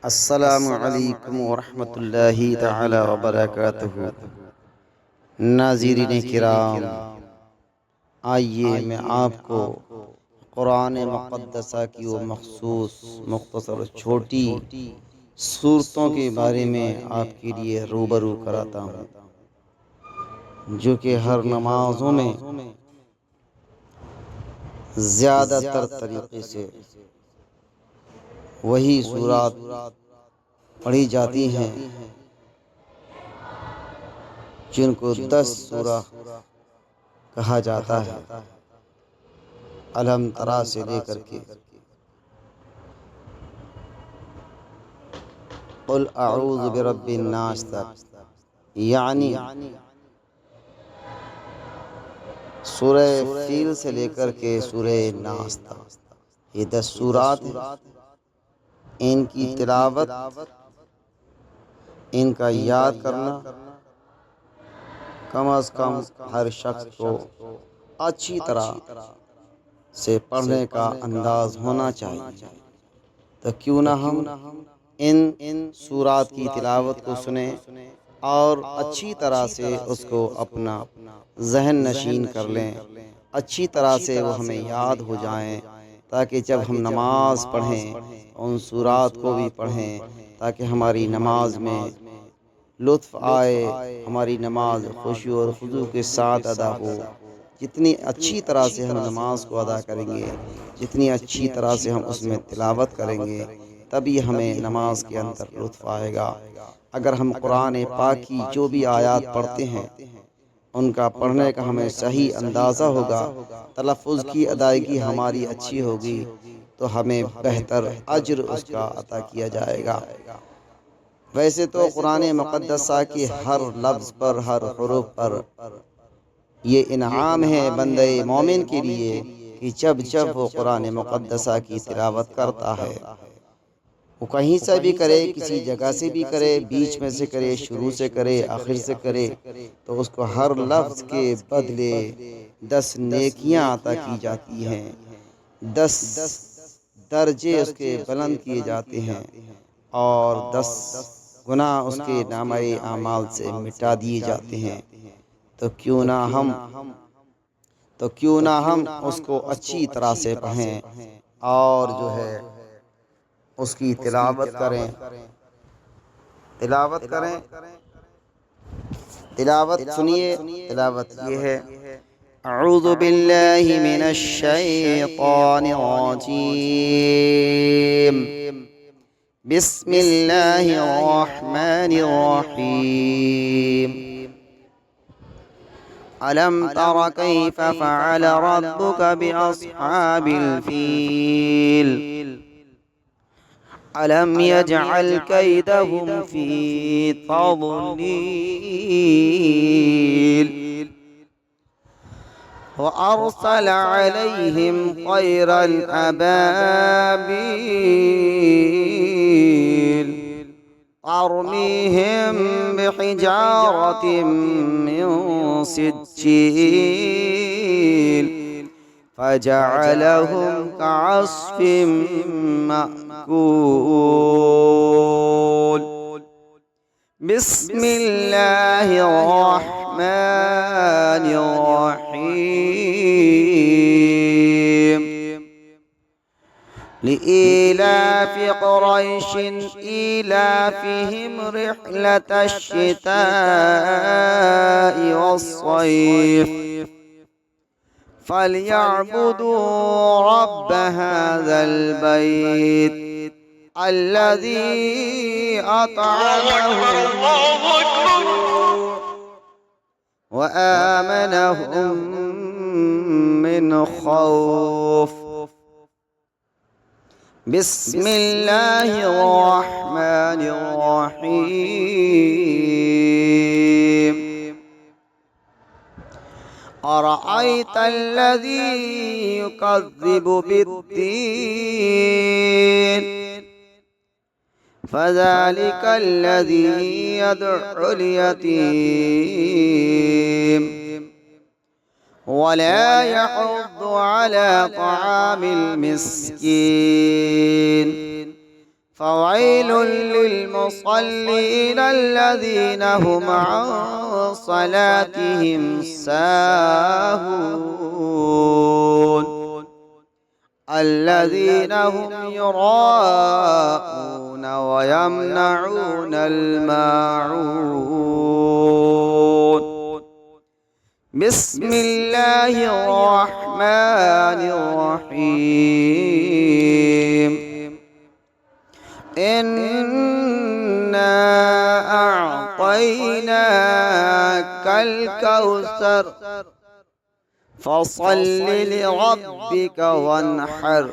अस्सलामु अलैकुम वरहमतुल्लाहि तआला व बरकातुहू। नाज़रीन किराम, आइए मैं आपको कुरान मुक़द्दसा की वो मख़सूस मुख़्तसर छोटी सूरतों के बारे में आपके लिए रूबरू कराता हूँ, जो कि हर नमाज़ों में ज़्यादातर तरीक़े से वही सूरत पढ़ी जाती हैं जिनको 10 सूरा कहा जाता है। अलम तरा से लेकर के कुल अऊज़ु बिरब्बिन नास तक, यानी सूरह फील से लेकर के सूरह नास तक, ये 10 सूरात हैं। इनकी तिलावत, इनका याद करना कम अज़ कम हर शख्स को अच्छी तरह से पढ़ने का अंदाज होना चाहिए। तो क्यों ना हम इन सूरात की तिलावत को सुने और अच्छी तरह से उसको अपना जहन नशीन कर लें, अच्छी तरह से वो हमें याद हो जाएं, ताकि जब हम नमाज पढ़ें उन सूरात को भी पढ़ें, ताकि हमारी नमाज में लुत्फ़ आए, हमारी नमाज खुशी और खुजू के साथ अदा हो। जितनी अच्छी तरह से हम नमाज को अदा करेंगे, जितनी अच्छी तरह से हम उसमें तिलावत करेंगे, तभी हमें नमाज के अंदर लुत्फ़ आएगा। अगर हम कुरान पाक की जो भी आयत पढ़ते हैं, उनका पढ़ने का हमें सही अंदाज़ा होगा, तलफ़्फ़ुज़ की अदायगी हमारी अच्छी होगी, तो हमें बेहतर अज्र उसका अता किया जाएगा। वैसे तो कुरान मुक़द्दसा के हर लफ्ज़ पर, हर हुरूफ पर ये इनाम है बंदे मोमिन के लिए कि जब जब वो कुरान मुक़द्दसा की तिलावत करता है, वो कहीं से भी करे, किसी जगह से भी करे, बीच में से करे, शुरू से करे, आखिर से करे, तो उसको हर लफ्ज़ के बदले 10 नेकियां अता की जाती हैं, 10 दर्जे उसके बुलंद किए जाते हैं और 10 गुनाह उसके नामे आमाल से मिटा दिए जाते हैं। तो क्यों ना हम उसको अच्छी तरह से पढ़ें और जो है उसकी तिलावत करें। तिलावत सुनिए, तिलावत ये है, अऊज़ु बिल्लाहि मिनश शैतानिर रजीम, बिस्मिल्लाहिर रहमानिर रहीम, अलम तरा कैफ़ फ़अल रब्बुक बिअस्हाबिल फ़ील, अलम यजअल कैदहुम फ़ी तज़लील, व अरसल अलैहिम तैरन अबाबील, तरमीहिम बिहिजारतिम मिन सिज्जील, फजअलहुम कअस्फिम मअकूल। बिस्मिल्लाहिर रहमानिर रहीम, लिईलाफि क़ुरैशिन ईलाफिहिम रिह्लतश शिताइ वस्सैफ, फलयअबुदू रब्ब हाज़ल बैत अल्लज़ी अतअमहुम व आमनहुम मिन खौफ। बिस्मिल्लाहिर रहमानिर रहीम, अरअयतल्लज़ी युकज़्ज़िबु बिद्दीन, फ़ज़ालिकल्लज़ी यदउल यतीम, वला यहुद्दु अला तआमिल मिस्कीन, فويل للمصلين الذين هم عن صلاتهم ساهون الذين هم يراءون ويمنعون الماعون. بسم الله الرحمن الرحيم. إنا أعطيناك الكوثر فصل لربك وانحر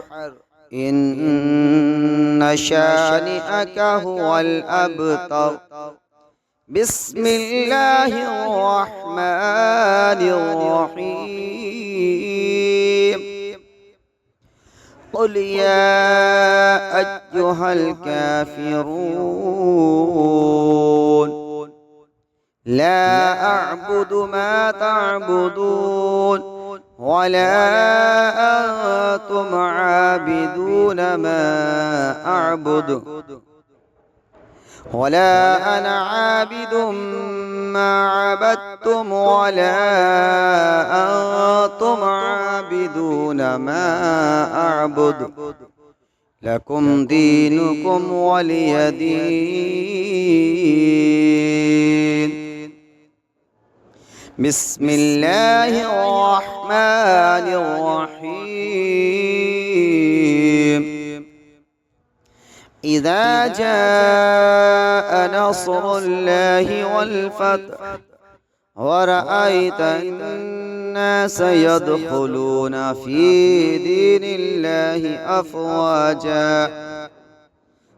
إن شانئك هو الأبتر. بسم الله الرحمن الرحيم. قل يا أيها الكافرون لا أعبد ما تعبدون ولا أنتم عابدون ما أعبد ولا أنا عابد ما عبدتم ولا أنتم عابدون ما أعبد لكم دينكم ولي دين. بسم الله الرحمن الرحيم. إذا جاء نصر الله والفتح ورأيت الناس يدخلون في دين الله أفواجا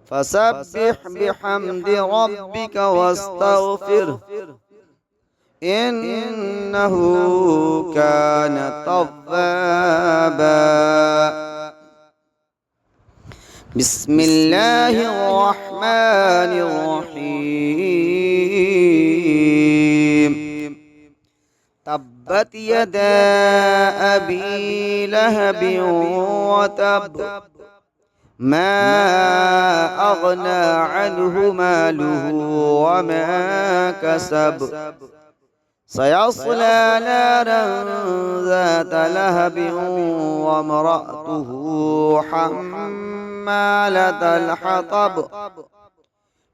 فسبح بحمد ربك واستغفره إنه كان توابا. بسم الله الرحمن الرحيم. تبت يدا أبي لهب وتب ما أغنى عنه ماله وما كسب سيصلى نارا ذات لهب وامرأته حمالة الحطب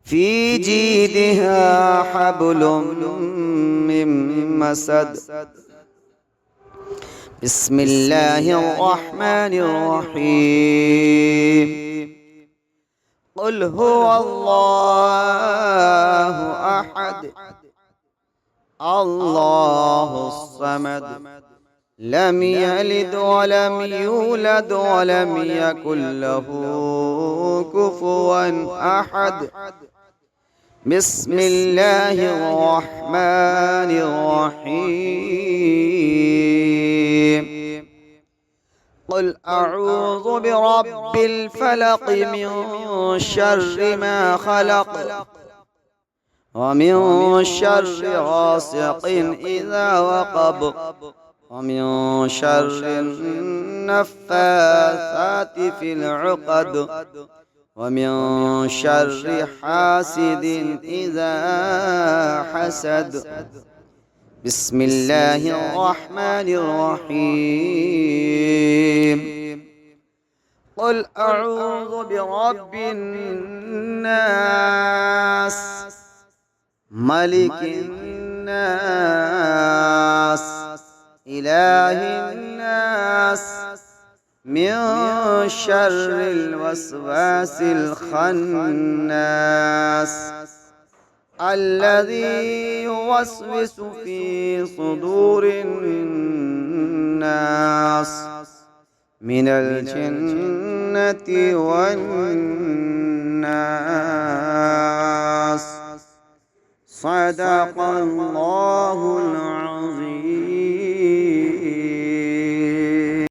في جيدها حبل من مسد. بسم الله الرحمن الرحيم. قل هو الله أحد الله الصمد لم يلد ولم يولد ولم يكن له كفوا أحد. بسم الله الرحمن الرحيم. قل أعوذ برب الفلق من شر ما خلق ومن شر غاسق إذا وقب ومن شر النفاثات في العقد ومن شر حاسد إذا حسد. بسم الله الرحمن الرحيم. قل أعوذ برب الناس ملك الناس إله الناس من شر الوسواس الخناس الذي يوسوس في صدور الناس من الجنة والناس. صدق الله العظيم.